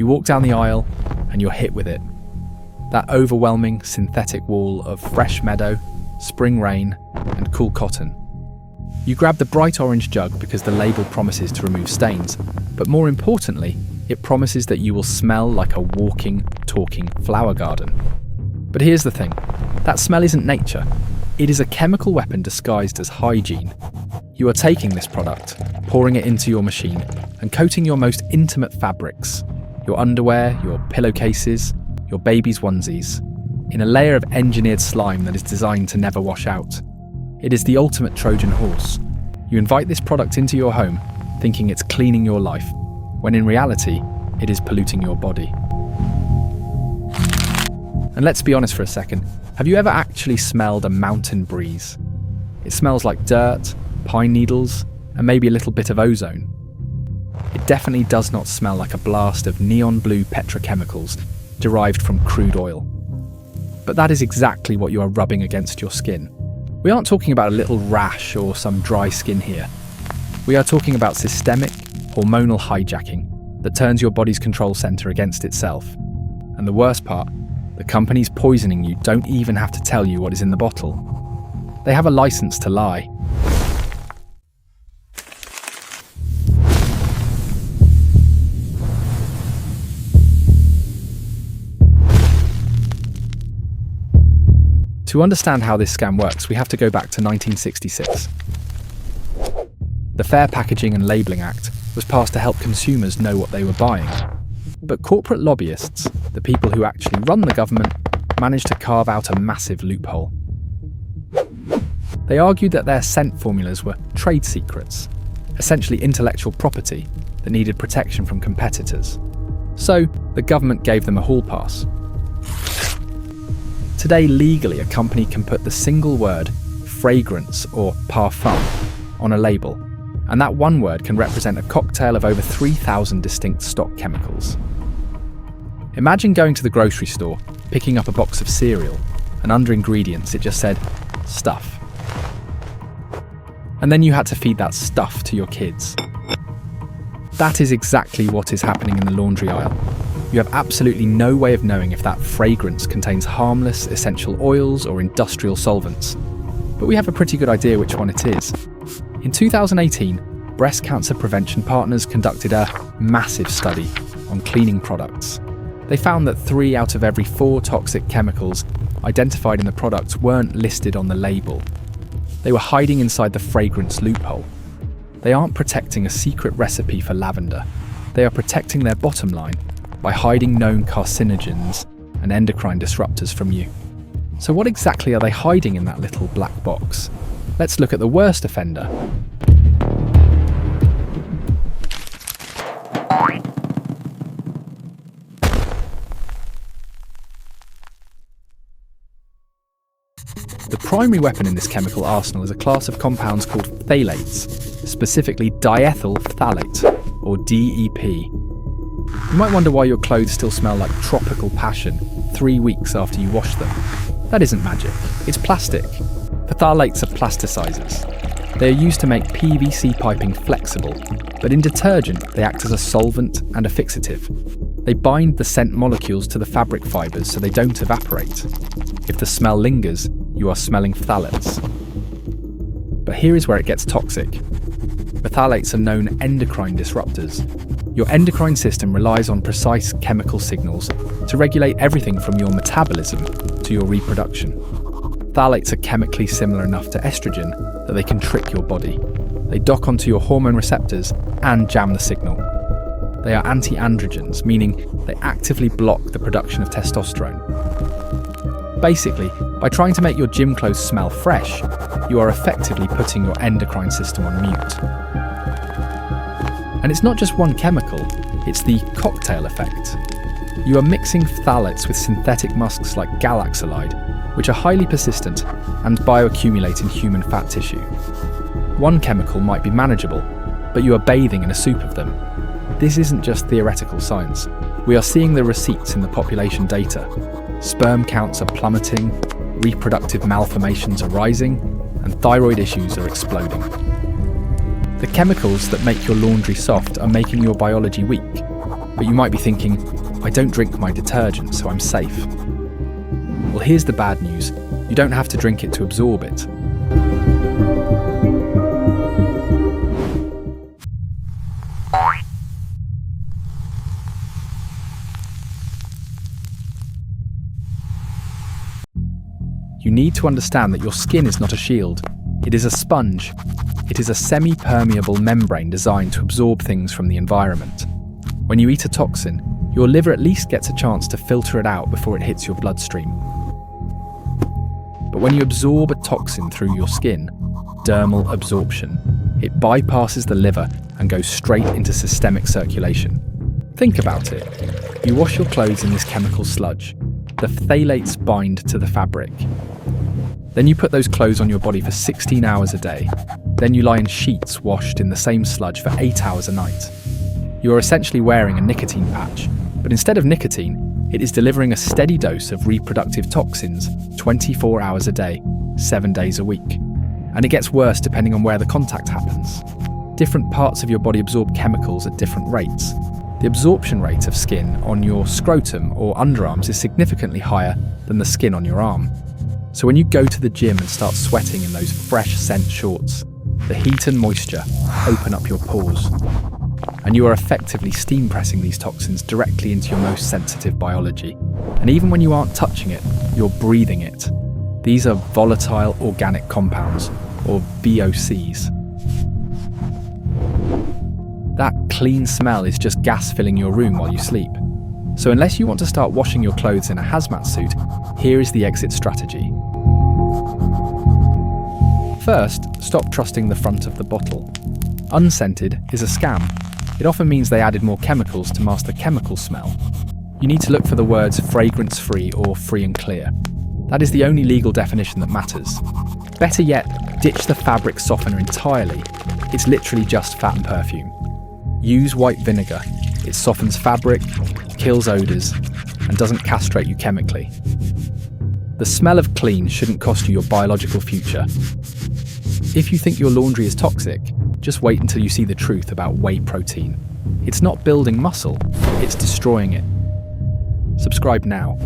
You walk down the aisle and you're hit with it. That overwhelming synthetic wall of fresh meadow, spring rain, and cool cotton. You grab the bright orange jug because the label promises to remove stains, but more importantly, it promises that you will smell like a walking, talking flower garden. But here's the thing, that smell isn't nature. It is a chemical weapon disguised as hygiene. You are taking this product, pouring it into your machine, and coating your most intimate fabrics, your underwear, your pillowcases, your baby's onesies, in a layer of engineered slime that is designed to never wash out. It is the ultimate Trojan horse. You invite this product into your home, thinking it's cleaning your life, when in reality, it is polluting your body. And let's be honest for a second, have you ever actually smelled a mountain breeze? It smells like dirt, pine needles, and maybe a little bit of ozone. It definitely does not smell like a blast of neon blue petrochemicals derived from crude oil. But that is exactly what you are rubbing against your skin. We aren't talking about a little rash or some dry skin here. We are talking about systemic, hormonal hijacking that turns your body's control center against itself. And the worst part, the companies poisoning you don't even have to tell you what is in the bottle. They have a license to lie. To understand how this scam works, we have to go back to 1966. The Fair Packaging and Labelling Act was passed to help consumers know what they were buying. But corporate lobbyists, the people who actually run the government, managed to carve out a massive loophole. They argued that their scent formulas were trade secrets, essentially intellectual property that needed protection from competitors. So, the government gave them a hall pass. Today, legally, a company can put the single word fragrance or parfum on a label, and that one word can represent a cocktail of over 3,000 distinct stock chemicals. Imagine going to the grocery store, picking up a box of cereal, and under ingredients it just said, stuff. And then you had to feed that stuff to your kids. That is exactly what is happening in the laundry aisle. You have absolutely no way of knowing if that fragrance contains harmless essential oils or industrial solvents. But we have a pretty good idea which one it is. In 2018, Breast Cancer Prevention Partners conducted a massive study on cleaning products. They found that 3 out of every 4 toxic chemicals identified in the products weren't listed on the label. They were hiding inside the fragrance loophole. They aren't protecting a secret recipe for lavender. They are protecting their bottom line by hiding known carcinogens and endocrine disruptors from you. So what exactly are they hiding in that little black box? Let's look at the worst offender. The primary weapon in this chemical arsenal is a class of compounds called phthalates, specifically diethyl phthalate, or DEP. You might wonder why your clothes still smell like tropical passion 3 weeks after you wash them. That isn't magic, it's plastic. Phthalates are plasticizers. They are used to make PVC piping flexible, but in detergent they act as a solvent and a fixative. They bind the scent molecules to the fabric fibres so they don't evaporate. If the smell lingers, you are smelling phthalates. But here is where it gets toxic. Phthalates are known endocrine disruptors. Your endocrine system relies on precise chemical signals to regulate everything from your metabolism to your reproduction. Phthalates are chemically similar enough to estrogen that they can trick your body. They dock onto your hormone receptors and jam the signal. They are anti-androgens, meaning they actively block the production of testosterone. Basically, by trying to make your gym clothes smell fresh, you are effectively putting your endocrine system on mute. And it's not just one chemical, it's the cocktail effect. You are mixing phthalates with synthetic musks like galaxolide, which are highly persistent and bioaccumulate in human fat tissue. One chemical might be manageable, but you are bathing in a soup of them. This isn't just theoretical science. We are seeing the receipts in the population data. Sperm counts are plummeting, reproductive malformations are rising, and thyroid issues are exploding. The chemicals that make your laundry soft are making your biology weak. But you might be thinking, I don't drink my detergent, so I'm safe. Well, here's the bad news. You don't have to drink it to absorb it. You need to understand that your skin is not a shield. It is a sponge. It is a semi-permeable membrane designed to absorb things from the environment. When you eat a toxin, your liver at least gets a chance to filter it out before it hits your bloodstream. But when you absorb a toxin through your skin, dermal absorption, it bypasses the liver and goes straight into systemic circulation. Think about it. You wash your clothes in this chemical sludge. The phthalates bind to the fabric. Then you put those clothes on your body for 16 hours a day. Then you lie in sheets washed in the same sludge for 8 hours a night. You are essentially wearing a nicotine patch, but instead of nicotine, it is delivering a steady dose of reproductive toxins 24 hours a day, 7 days a week. And it gets worse depending on where the contact happens. Different parts of your body absorb chemicals at different rates. The absorption rate of skin on your scrotum or underarms is significantly higher than the skin on your arm. So when you go to the gym and start sweating in those fresh scent shorts, the heat and moisture open up your pores. And you are effectively steam pressing these toxins directly into your most sensitive biology. And even when you aren't touching it, you're breathing it. These are volatile organic compounds, or VOCs. That clean smell is just gas filling your room while you sleep. So unless you want to start washing your clothes in a hazmat suit, here is the exit strategy. First, stop trusting the front of the bottle. Unscented is a scam. It often means they added more chemicals to mask the chemical smell. You need to look for the words fragrance-free or free and clear. That is the only legal definition that matters. Better yet, ditch the fabric softener entirely. It's literally just fat and perfume. Use white vinegar. It softens fabric, kills odours, and doesn't castrate you chemically. The smell of clean shouldn't cost you your biological future. If you think your laundry is toxic, just wait until you see the truth about whey protein. It's not building muscle, it's destroying it. Subscribe now.